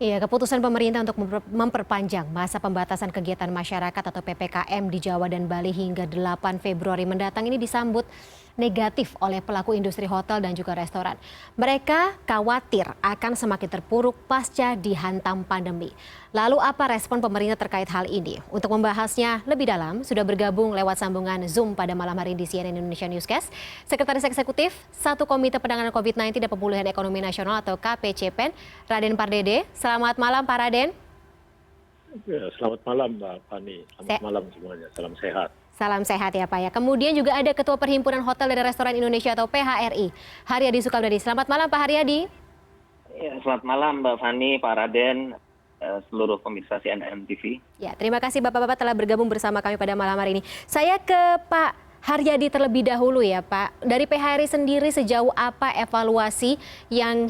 Iya, keputusan pemerintah untuk memperpanjang masa pembatasan kegiatan masyarakat atau PPKM di Jawa dan Bali hingga 8 Februari mendatang ini disambut negatif oleh pelaku industri hotel dan juga restoran. Mereka khawatir akan semakin terpuruk pasca dihantam pandemi. Lalu apa respon pemerintah terkait hal ini? Untuk membahasnya lebih dalam, sudah bergabung lewat sambungan Zoom pada malam hari ini di CNN Indonesia Newscast, Sekretaris Eksekutif Satu Komite Penanganan COVID-19 dan Pemulihan Ekonomi Nasional atau KPCPEN, Raden Pardede. Selamat malam Pak Raden. Ya, selamat malam Mbak Fani, selamat malam semuanya, salam sehat. Salam sehat ya Pak ya. Kemudian juga ada Ketua Perhimpunan Hotel dan Restoran Indonesia atau PHRI, Haryadi Sukamdhani. Selamat malam Pak Haryadi. Ya, selamat malam Mbak Fani, Pak Raden, seluruh pemirsa CNN TV. Ya, terima kasih Bapak-Bapak telah bergabung bersama kami pada malam hari ini. Saya ke Pak Haryadi terlebih dahulu ya Pak. Dari PHRI sendiri sejauh apa evaluasi yang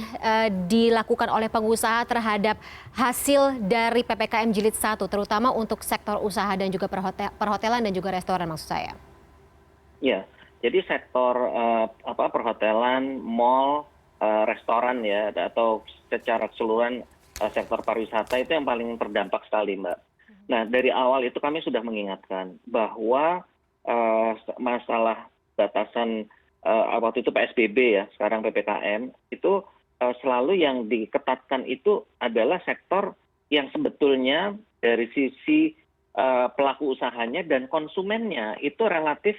dilakukan oleh pengusaha terhadap hasil dari PPKM Jilid 1, terutama untuk sektor usaha dan juga perhotelan dan juga restoran maksud saya? Ya, jadi sektor perhotelan, mall, restoran ya, atau secara keseluruhan sektor pariwisata itu yang paling terdampak sekali Mbak. Nah dari awal itu kami sudah mengingatkan bahwa masalah batasan waktu itu PSBB ya, sekarang PPKM, itu selalu yang diketatkan itu adalah sektor yang sebetulnya dari sisi pelaku usahanya dan konsumennya itu relatif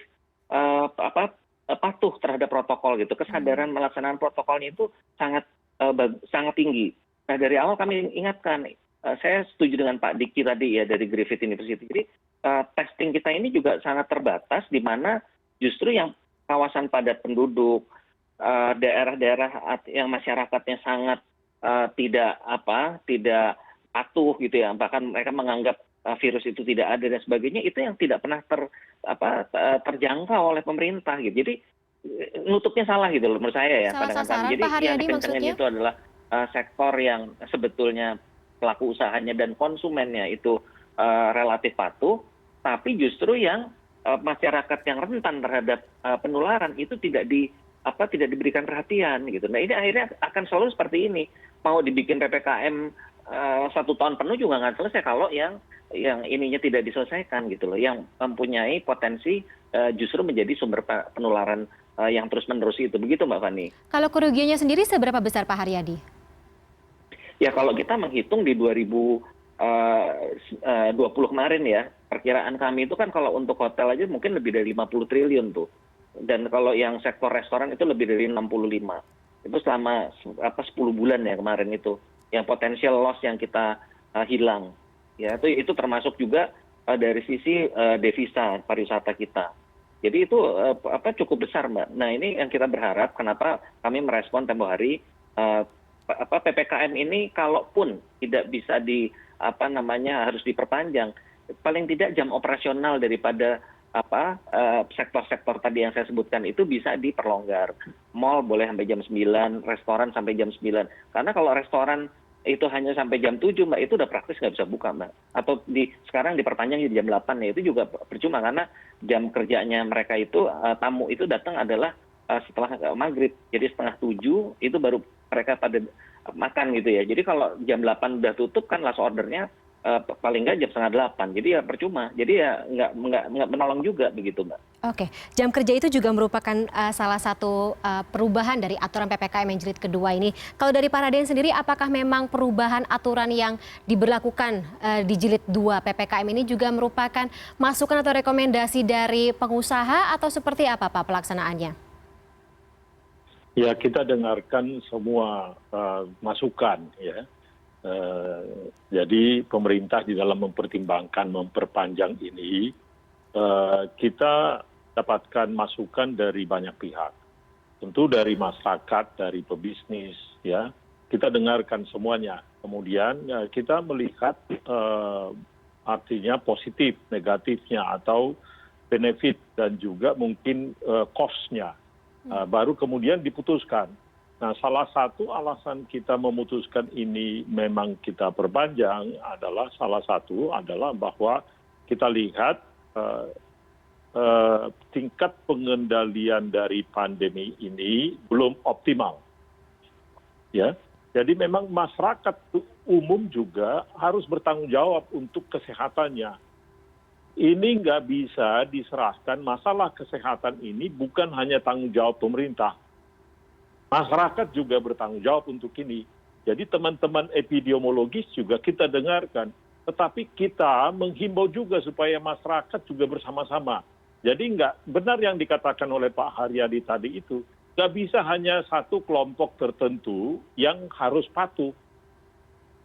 patuh terhadap protokol gitu. Kesadaran melaksanakan protokolnya itu sangat tinggi. Nah dari awal kami ingatkan, saya setuju dengan Pak Diki tadi ya dari Griffith University. Jadi testing kita ini juga sangat terbatas, di mana justru yang kawasan padat penduduk, daerah-daerah yang masyarakatnya sangat tidak patuh gitu ya, bahkan mereka menganggap virus itu tidak ada dan sebagainya, itu yang tidak pernah terjangkau oleh pemerintah gitu. Jadi nutupnya salah gitu loh menurut saya ya. Salah sasaran Jadi Pak yang Haryadi dikencangin maksudnya? itu adalah sektor yang sebetulnya pelaku usahanya dan konsumennya itu relatif patuh, tapi justru yang masyarakat yang rentan terhadap penularan itu tidak diberikan perhatian gitu. Nah ini akhirnya akan selalu seperti ini. Mau dibikin PPKM 1 tahun penuh juga nggak selesai kalau yang ininya tidak diselesaikan gitu loh. Yang mempunyai potensi justru menjadi sumber penularan yang terus-menerus itu. Begitu Mbak Fani. Kalau kerugiannya sendiri seberapa besar Pak Haryadi? Ya kalau kita menghitung di 2020 kemarin ya, perkiraan kami itu kan kalau untuk hotel aja mungkin lebih dari 50 triliun tuh. Dan kalau yang sektor restoran itu lebih dari 65. Itu selama 10 bulan ya kemarin itu. Yang potensial loss yang kita hilang. Ya itu termasuk juga dari sisi devisa pariwisata kita. Jadi itu cukup besar Mbak. Nah ini yang kita berharap, kenapa kami merespon tempo hari PPKM ini kalaupun tidak bisa harus diperpanjang, paling tidak jam operasional daripada sektor-sektor tadi yang saya sebutkan itu bisa diperlonggar. Mall boleh sampai jam 9, restoran sampai jam 9. Karena kalau restoran itu hanya sampai jam 7 Mbak, itu udah praktis nggak bisa buka Mbak. Atau sekarang diperpanjang di jam 8 ya, itu juga percuma karena jam kerjanya mereka itu tamu itu datang adalah setelah maghrib. Jadi setengah 7 itu baru mereka pada makan gitu ya. Jadi kalau jam 8 udah tutup kan last ordernya paling nggak jam setengah 8. Jadi ya percuma. Jadi ya nggak menolong juga begitu Mbak. Oke, jam kerja itu juga merupakan salah satu perubahan dari aturan PPKM yang jilid kedua ini. Kalau dari Pak Raden sendiri, apakah memang perubahan aturan yang diberlakukan di jilid 2 PPKM ini juga merupakan masukan atau rekomendasi dari pengusaha atau seperti apa Pak pelaksanaannya? Ya kita dengarkan semua masukan ya. Jadi pemerintah di dalam mempertimbangkan memperpanjang ini, kita dapatkan masukan dari banyak pihak. Tentu dari masyarakat, dari pebisnis ya. Kita dengarkan semuanya. Kemudian ya, kita melihat artinya positif, negatifnya atau benefit dan juga mungkin cost-nya. Baru kemudian diputuskan. Nah salah satu alasan kita memutuskan ini memang kita perpanjang adalah bahwa kita lihat tingkat pengendalian dari pandemi ini belum optimal. Ya, jadi memang masyarakat umum juga harus bertanggung jawab untuk kesehatannya. Ini nggak bisa diserahkan, masalah kesehatan ini bukan hanya tanggung jawab pemerintah. Masyarakat juga bertanggung jawab untuk ini. Jadi teman-teman epidemiologis juga kita dengarkan. Tetapi kita menghimbau juga supaya masyarakat juga bersama-sama. Jadi nggak benar yang dikatakan oleh Pak Haryadi tadi itu. Nggak bisa hanya satu kelompok tertentu yang harus patuh.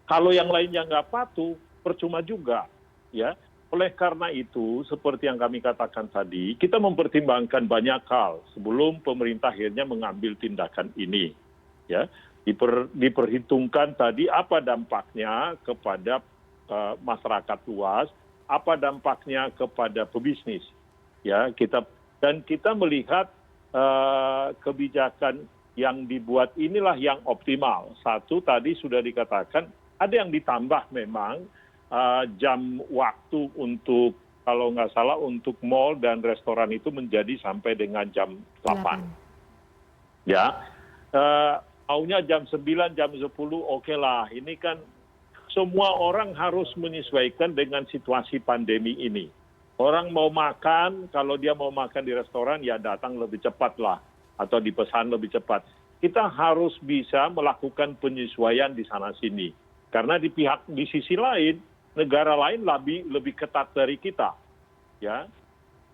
Kalau yang lainnya nggak patuh, percuma juga. Ya. Oleh karena itu, seperti yang kami katakan tadi, kita mempertimbangkan banyak hal sebelum pemerintah akhirnya mengambil tindakan ini. Ya, diperhitungkan tadi apa dampaknya kepada masyarakat luas, apa dampaknya kepada pebisnis. Ya, kita melihat kebijakan yang dibuat inilah yang optimal. Satu tadi sudah dikatakan ada yang ditambah memang. Jam waktu untuk kalau nggak salah untuk mal dan restoran itu menjadi sampai dengan jam 8. Ya, maunya jam 9, jam 10 oke lah. Ini kan semua orang harus menyesuaikan dengan situasi pandemi ini. Orang mau makan, kalau dia mau makan di restoran ya datang lebih cepat lah atau dipesan lebih cepat. Kita harus bisa melakukan penyesuaian di sana sini. Karena di sisi lain negara lain lebih ketat dari kita, ya.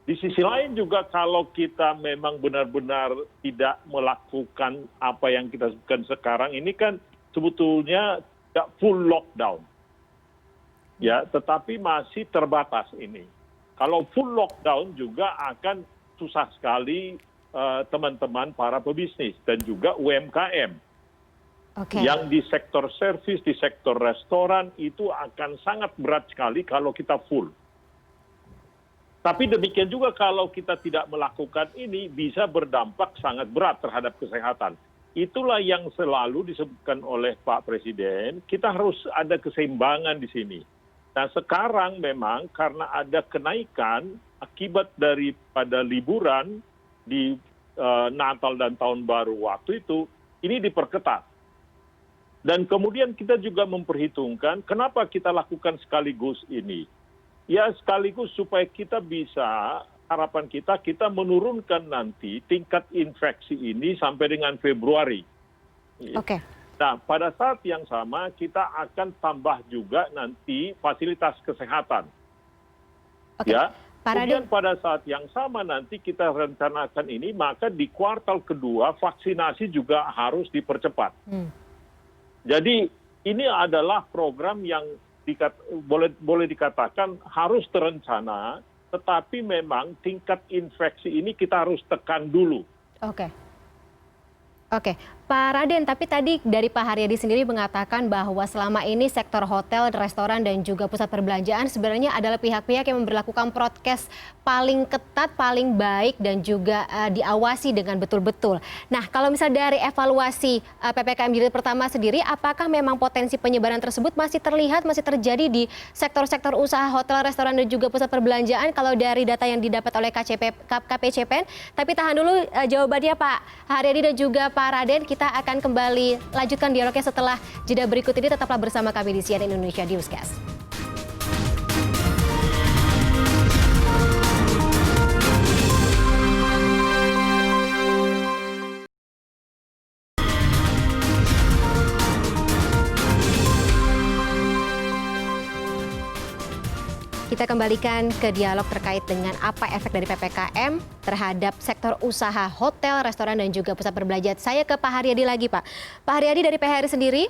Di sisi lain juga kalau kita memang benar-benar tidak melakukan apa yang kita sebutkan sekarang ini kan sebetulnya tidak full lockdown, ya, tetapi masih terbatas ini. Kalau full lockdown juga akan susah sekali teman-teman para pebisnis dan juga UMKM. Yang di sektor servis, di sektor restoran itu akan sangat berat sekali kalau kita full. Tapi demikian juga kalau kita tidak melakukan ini bisa berdampak sangat berat terhadap kesehatan. Itulah yang selalu disebutkan oleh Pak Presiden, kita harus ada keseimbangan di sini. Nah sekarang memang karena ada kenaikan akibat daripada liburan di Natal dan Tahun Baru waktu itu, ini diperketat. Dan kemudian kita juga memperhitungkan kenapa kita lakukan sekaligus ini. Ya sekaligus supaya kita bisa, harapan kita menurunkan nanti tingkat infeksi ini sampai dengan Februari. Oke. Nah pada saat yang sama kita akan tambah juga nanti fasilitas kesehatan. Oke. Ya. Pak Kemudian Raden, pada saat yang sama nanti kita rencanakan ini, maka di kuartal kedua vaksinasi juga harus dipercepat. Jadi ini adalah program yang boleh dikatakan harus terencana, tetapi memang tingkat infeksi ini kita harus tekan dulu. Oke. Pak Raden, tapi tadi dari Pak Haryadi sendiri mengatakan bahwa selama ini sektor hotel, restoran, dan juga pusat perbelanjaan sebenarnya adalah pihak-pihak yang memberlakukan prokes paling ketat, paling baik, dan juga diawasi dengan betul-betul. Nah, kalau misal dari evaluasi PPKM jilid pertama sendiri, apakah memang potensi penyebaran tersebut masih terlihat, masih terjadi di sektor-sektor usaha hotel, restoran, dan juga pusat perbelanjaan kalau dari data yang didapat oleh KPCPEN? Tapi tahan dulu jawabannya Pak Haryadi dan juga Pak Raden, kita akan kembali lanjutkan dialognya setelah jeda berikut ini. Tetaplah bersama kami di CNN Indonesia Newscast. Kita kembalikan ke dialog terkait dengan apa efek dari PPKM terhadap sektor usaha hotel, restoran, dan juga pusat perbelanjaan. Saya ke Pak Haryadi lagi, Pak. Pak Haryadi dari PHRI sendiri,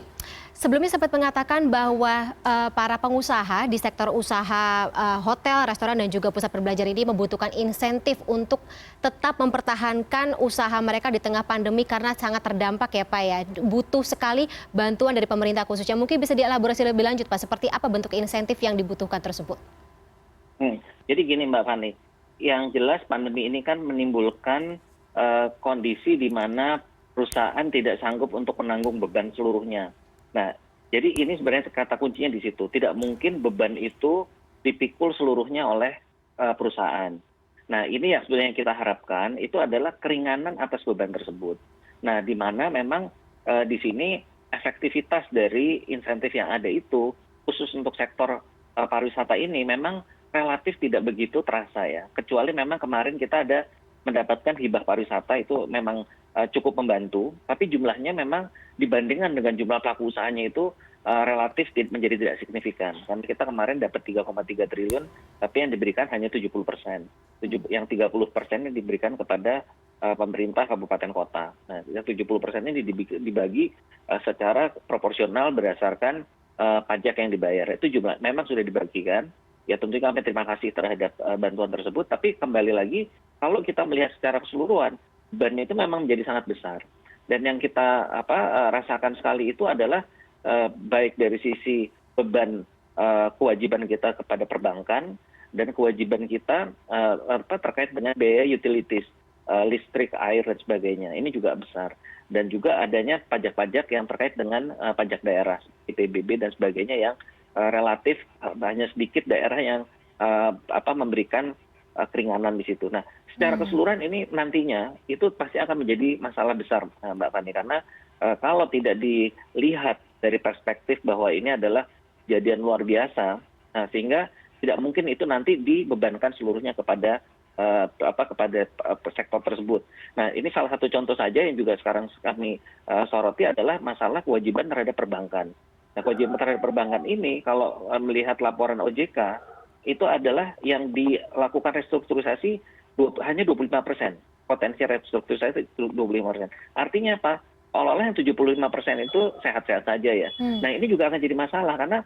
sebelumnya sempat mengatakan bahwa para pengusaha di sektor usaha hotel, restoran, dan juga pusat perbelanjaan ini membutuhkan insentif untuk tetap mempertahankan usaha mereka di tengah pandemi karena sangat terdampak ya Pak ya. Butuh sekali bantuan dari pemerintah khususnya. Mungkin bisa dielaborasi lebih lanjut Pak, seperti apa bentuk insentif yang dibutuhkan tersebut? Jadi gini Mbak Fani, yang jelas pandemi ini kan menimbulkan kondisi di mana perusahaan tidak sanggup untuk menanggung beban seluruhnya. Nah, jadi ini sebenarnya kata kuncinya di situ. Tidak mungkin beban itu dipikul seluruhnya oleh perusahaan. Nah, ini yang sebenarnya kita harapkan itu adalah keringanan atas beban tersebut. Nah, di mana memang di sini efektivitas dari insentif yang ada itu, khusus untuk sektor pariwisata ini memang relatif tidak begitu terasa ya. Kecuali memang kemarin kita ada mendapatkan hibah pariwisata itu memang cukup membantu, tapi jumlahnya memang dibandingkan dengan jumlah pelaku usahanya itu relatif menjadi tidak signifikan. Karena kita kemarin dapat 3,3 triliun, tapi yang diberikan hanya 70%. Yang 30% yang diberikan kepada pemerintah kabupaten kota. Nah, 70% ini dibagi secara proporsional berdasarkan pajak yang dibayar. Itu jumlah memang sudah dibagikan. Ya tentunya kami terima kasih terhadap bantuan tersebut. Tapi kembali lagi, kalau kita melihat secara keseluruhan, bebannya itu memang menjadi sangat besar. Dan yang kita rasakan sekali itu adalah baik dari sisi beban kewajiban kita kepada perbankan dan kewajiban kita terkait dengan biaya utilities, listrik, air dan sebagainya. Ini juga besar. Dan juga adanya pajak-pajak yang terkait dengan pajak daerah, PBB dan sebagainya yang relatif hanya sedikit daerah yang memberikan keringanan di situ. Nah, secara keseluruhan ini nantinya itu pasti akan menjadi masalah besar, Mbak Fani, karena kalau tidak dilihat dari perspektif bahwa ini adalah kejadian luar biasa, sehingga tidak mungkin itu nanti dibebankan seluruhnya kepada sektor tersebut. Nah, ini salah satu contoh saja yang juga sekarang kami soroti adalah masalah kewajiban terhadap perbankan. Nah, kewajiban terhadap perbankan ini kalau melihat laporan OJK itu adalah yang dilakukan restrukturisasi hanya 25%. Potensi restrukturisasi 25%. Artinya apa? Seolah-olah yang 75% itu sehat-sehat saja ya. Nah, ini juga akan jadi masalah karena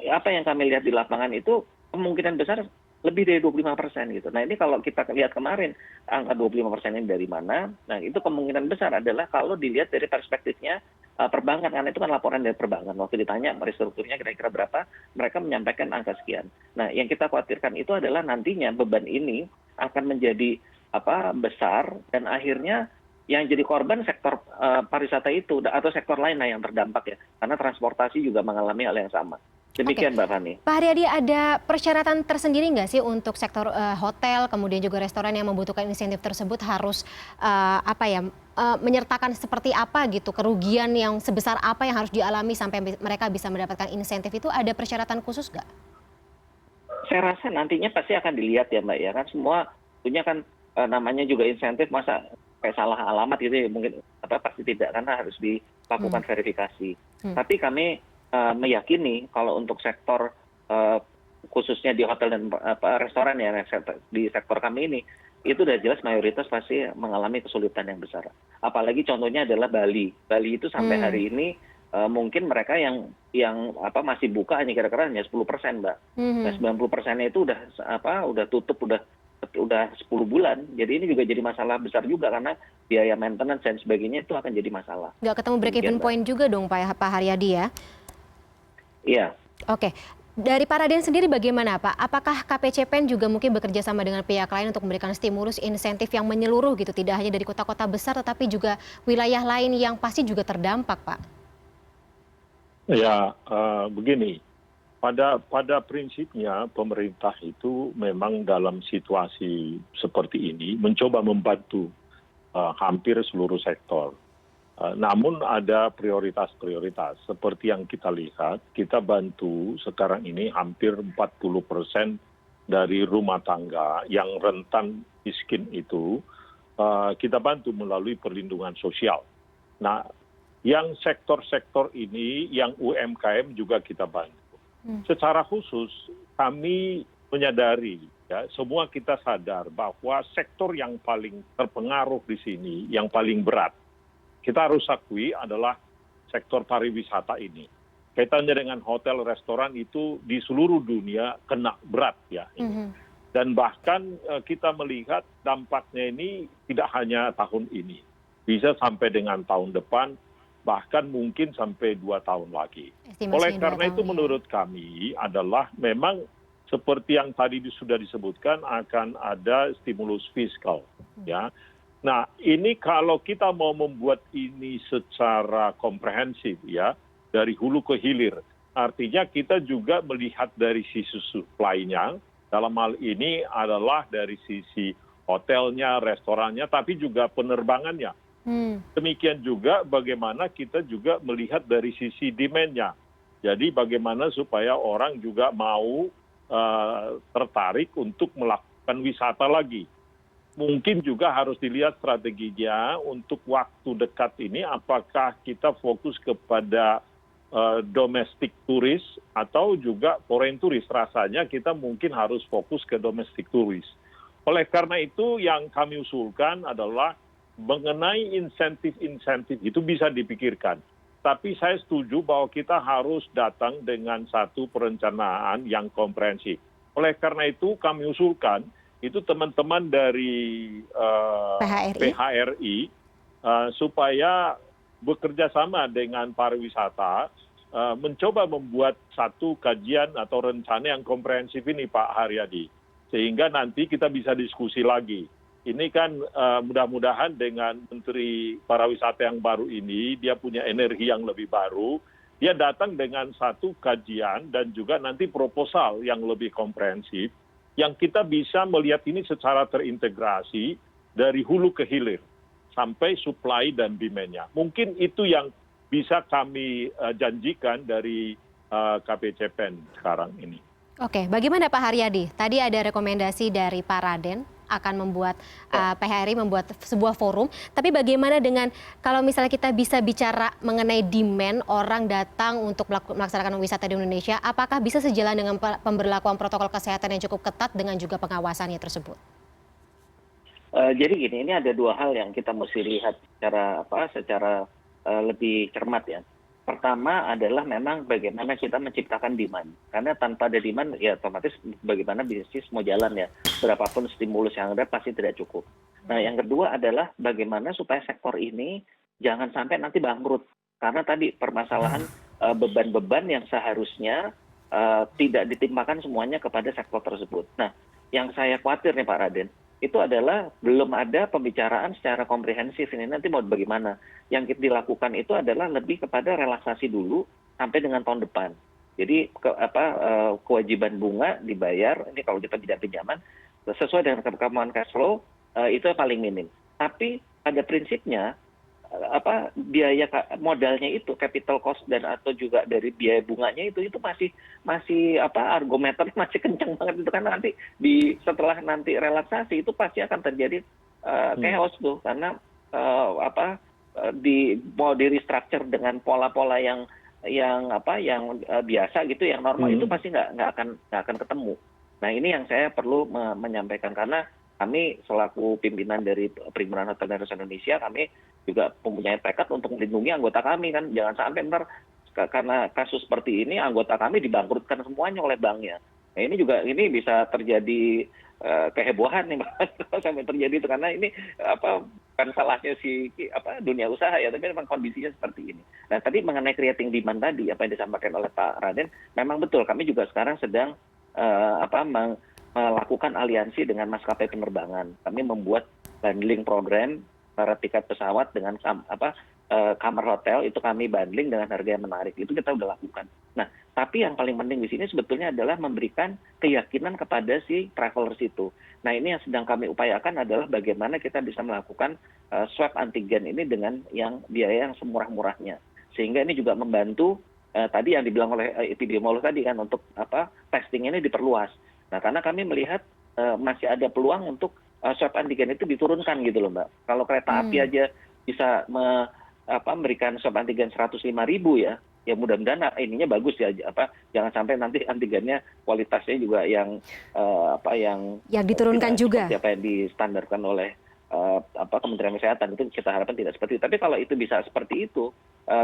apa yang kami lihat di lapangan itu kemungkinan besar lebih dari 25% gitu. Nah, ini kalau kita lihat kemarin angka 25% ini dari mana? Nah, itu kemungkinan besar adalah kalau dilihat dari perspektifnya perbankan, karena itu kan laporan dari perbankan. Waktu ditanya restrukturnya kira-kira berapa, mereka menyampaikan angka sekian. Nah, yang kita khawatirkan itu adalah nantinya beban ini akan menjadi besar dan akhirnya yang jadi korban sektor pariwisata itu atau sektor lain yang terdampak ya, karena transportasi juga mengalami hal yang sama. Demikian Mbak Fani. Pak Haryadi, ada persyaratan tersendiri nggak sih untuk sektor hotel, kemudian juga restoran yang membutuhkan insentif tersebut harus menyertakan seperti apa gitu, kerugian yang sebesar apa yang harus dialami sampai mereka bisa mendapatkan insentif itu, ada persyaratan khusus nggak? Saya rasa nantinya pasti akan dilihat ya Mbak ya, kan semua punya kan namanya juga insentif, masa kayak salah alamat gitu ya, mungkin pasti tidak, karena harus dilakukan verifikasi. Tapi kami meyakini kalau untuk sektor khususnya di hotel dan restoran ya, di sektor kami ini itu udah jelas mayoritas pasti mengalami kesulitan yang besar. Apalagi contohnya adalah Bali. Bali itu sampai hari ini mungkin mereka yang masih buka hanya kira-kira hanya 10%, Mbak. Nah, 90%-nya itu udah tutup udah 10 bulan. Jadi ini juga jadi masalah besar juga karena biaya maintenance dan sebagainya itu akan jadi masalah. Nggak ketemu break even point juga dong Pak Haryadi ya? Iya. Oke. Dari Pak Raden sendiri bagaimana Pak? Apakah KPCPEN juga mungkin bekerja sama dengan pihak lain untuk memberikan stimulus insentif yang menyeluruh gitu, tidak hanya dari kota-kota besar tetapi juga wilayah lain yang pasti juga terdampak Pak? Ya, begini, pada prinsipnya pemerintah itu memang dalam situasi seperti ini mencoba membantu hampir seluruh sektor. Namun ada prioritas-prioritas. Seperti yang kita lihat, kita bantu sekarang ini hampir 40% dari rumah tangga yang rentan miskin itu, kita bantu melalui perlindungan sosial. Nah, yang sektor-sektor ini, yang UMKM juga kita bantu. Secara khusus, kami menyadari, ya, semua kita sadar bahwa sektor yang paling terpengaruh di sini, yang paling berat, kita harus akui adalah sektor pariwisata ini. Kaitannya dengan hotel, restoran itu di seluruh dunia kena berat ya. Dan bahkan kita melihat dampaknya ini tidak hanya tahun ini. Bisa sampai dengan tahun depan, bahkan mungkin sampai 2 tahun lagi. Oleh karena itu menurut kami adalah memang seperti yang tadi sudah disebutkan akan ada stimulus fiskal. Ya. Nah, ini kalau kita mau membuat ini secara komprehensif ya, dari hulu ke hilir, artinya kita juga melihat dari sisi supply-nya, dalam hal ini adalah dari sisi hotelnya, restorannya, tapi juga penerbangannya. Demikian juga bagaimana kita juga melihat dari sisi demand-nya. Jadi bagaimana supaya orang juga mau tertarik untuk melakukan wisata lagi. Mungkin juga harus dilihat strateginya untuk waktu dekat ini, apakah kita fokus kepada domestic turis atau juga foreign turis. Rasanya kita mungkin harus fokus ke domestic turis. Oleh karena itu yang kami usulkan adalah mengenai insentif-insentif itu bisa dipikirkan. Tapi saya setuju bahwa kita harus datang dengan satu perencanaan yang komprehensif. Oleh karena itu kami usulkan itu teman-teman dari PHRI supaya bekerja sama dengan pariwisata mencoba membuat satu kajian atau rencana yang komprehensif ini Pak Haryadi. Sehingga nanti kita bisa diskusi lagi. Ini kan mudah-mudahan dengan Menteri Pariwisata yang baru ini, dia punya energi yang lebih baru, dia datang dengan satu kajian dan juga nanti proposal yang lebih komprehensif, yang kita bisa melihat ini secara terintegrasi dari hulu ke hilir sampai supply dan demand-nya. Mungkin itu yang bisa kami janjikan dari KPCPEN sekarang ini. Oke, bagaimana Pak Haryadi? Tadi ada rekomendasi dari Pak Raden akan membuat PHRI membuat sebuah forum. Tapi bagaimana dengan kalau misalnya kita bisa bicara mengenai demand orang datang untuk melaksanakan wisata di Indonesia, apakah bisa sejalan dengan pemberlakuan protokol kesehatan yang cukup ketat dengan juga pengawasannya tersebut? Jadi gini, ini ada dua hal yang kita mesti lihat secara lebih cermat ya. Pertama adalah memang bagaimana kita menciptakan demand. Karena tanpa ada demand, ya otomatis bagaimana bisnis mau jalan ya. Berapapun stimulus yang ada pasti tidak cukup. Nah yang kedua adalah bagaimana supaya sektor ini jangan sampai nanti bangkrut. Karena tadi permasalahan beban-beban yang seharusnya tidak ditimpakan semuanya kepada sektor tersebut. Nah yang saya khawatir nih Pak Raden, itu adalah belum ada pembicaraan secara komprehensif ini nanti mau bagaimana. Yang kita dilakukan itu adalah lebih kepada relaksasi dulu sampai dengan tahun depan. Jadi kewajiban bunga dibayar, ini kalau kita tidak pinjaman, sesuai dengan kemampuan cash flow, itu yang paling minim. Tapi pada prinsipnya, biaya modalnya itu, capital cost dan atau juga dari biaya bunganya itu masih argumenternya masih kencang banget itu kan nanti setelah nanti relaksasi itu pasti akan terjadi chaos tuh karena mau di restructure dengan pola-pola yang biasa gitu yang normal itu pasti nggak akan ketemu. Nah ini yang saya perlu menyampaikan karena kami selaku pimpinan dari Perhimpunan Hotel dan Restoran Indonesia, kami juga mempunyai tekad untuk melindungi anggota kami kan. Jangan sampai benar karena kasus seperti ini anggota kami dibangkrutkan semuanya oleh banknya. Nah ini bisa terjadi kehebohan nih sampai terjadi itu karena ini bukan salahnya dunia usaha ya, tapi memang kondisinya seperti ini. Nah tadi mengenai creating demand tadi apa yang disampaikan oleh Pak Raden, memang betul kami juga sekarang sedang melakukan aliansi dengan maskapai penerbangan. Kami membuat bundling program para tiket pesawat dengan kamar hotel itu kami bundling dengan harga yang menarik. Itu kita sudah lakukan. Nah, tapi yang paling penting di sini sebetulnya adalah memberikan keyakinan kepada si travelers itu. Nah, ini yang sedang kami upayakan adalah bagaimana kita bisa melakukan swab antigen ini dengan biaya yang semurah-murahnya. Sehingga ini juga membantu tadi yang dibilang oleh epidemiolog tadi kan untuk testing ini diperluas. Nah, karena kami melihat masih ada peluang untuk swab antigen itu diturunkan gitu loh, Mbak. Kalau kereta api aja bisa memberikan swab antigen 105.000 ya mudah-mudahan ininya bagus ya. Jangan sampai nanti antigennya kualitasnya juga yang diturunkan juga. Apa yang distandarkan oleh Kementerian Kesehatan itu kita harapkan tidak seperti itu. Tapi kalau itu bisa seperti itu,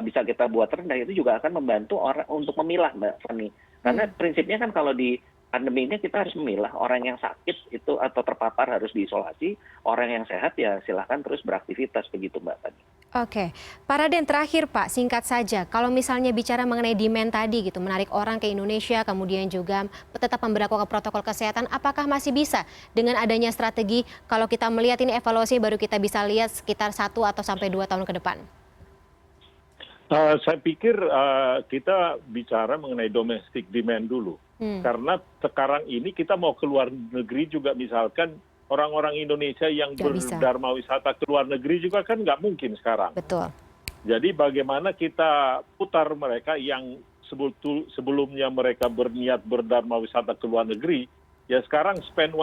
bisa kita buat rendah itu juga akan membantu orang untuk memilah, Mbak Fani. Karena prinsipnya kan kalau di pandemi ini kita harus memilah orang yang sakit itu atau terpapar harus diisolasi, orang yang sehat ya silahkan terus beraktivitas begitu Mbak Fani. Oke, Pak Raden terakhir Pak, singkat saja. Kalau misalnya bicara mengenai demand tadi gitu, menarik orang ke Indonesia, kemudian juga tetap memberlakukan protokol kesehatan, apakah masih bisa dengan adanya strategi kalau kita melihat ini evaluasi baru kita bisa lihat sekitar 1 atau sampai 2 tahun ke depan? Saya pikir kita bicara mengenai domestic demand dulu. Karena sekarang ini kita mau keluar negeri juga misalkan orang-orang Indonesia yang Nggak bisa. berdharma wisata ke luar negeri juga kan nggak mungkin sekarang. Betul. Jadi bagaimana kita putar mereka yang sebelumnya mereka berniat berdharma wisata ke luar negeri, ya sekarang spend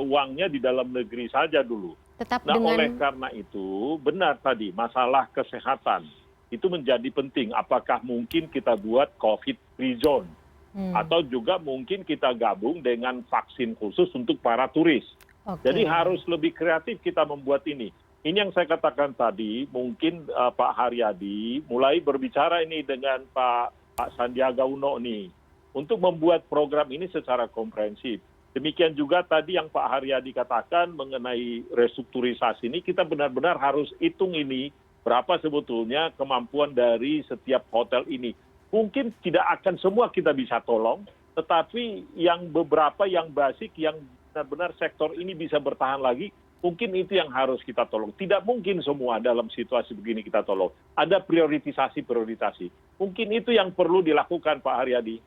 uangnya di dalam negeri saja dulu. Tetap Nah, dengan oleh karena itu benar tadi masalah kesehatan itu menjadi penting. Apakah mungkin kita buat COVID free zone atau juga mungkin kita gabung dengan vaksin khusus untuk para turis. Oke. Jadi harus lebih kreatif kita membuat ini. Ini yang saya katakan tadi, mungkin Pak Haryadi mulai berbicara ini dengan Pak Sandiaga Uno nih untuk membuat program ini secara komprehensif. Demikian juga tadi yang Pak Haryadi katakan mengenai restrukturisasi ini, kita benar-benar harus hitung ini berapa sebetulnya kemampuan dari setiap hotel ini. Mungkin tidak akan semua kita bisa tolong, tetapi yang beberapa yang basic, yang benar-benar sektor ini bisa bertahan lagi, mungkin itu yang harus kita tolong. Tidak mungkin semua dalam situasi begini kita tolong. Ada prioritisasi. Mungkin itu yang perlu dilakukan Pak Haryadi.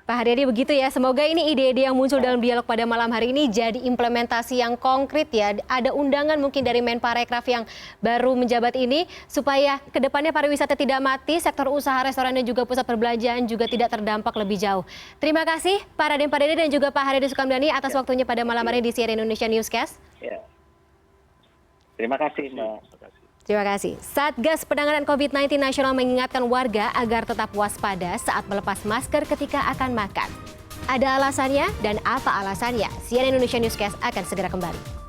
Pak Haryadi begitu ya, semoga ini ide-ide yang muncul dalam dialog pada malam hari ini jadi implementasi yang konkret ya. Ada undangan mungkin dari Menparekraf yang baru menjabat ini supaya kedepannya pariwisata tidak mati, sektor usaha restoran dan juga pusat perbelanjaan juga tidak terdampak lebih jauh. Terima kasih Pak Raden Padede dan juga Pak Haryadi Sukamdhani atas waktunya pada malam hari di CNN Indonesia Newscast. Ya. Terima kasih Mbak. Terima kasih. Satgas Penanganan COVID-19 Nasional mengingatkan warga agar tetap waspada saat melepas masker ketika akan makan. Ada alasannya dan apa alasannya? CNN Indonesia Newscast akan segera kembali.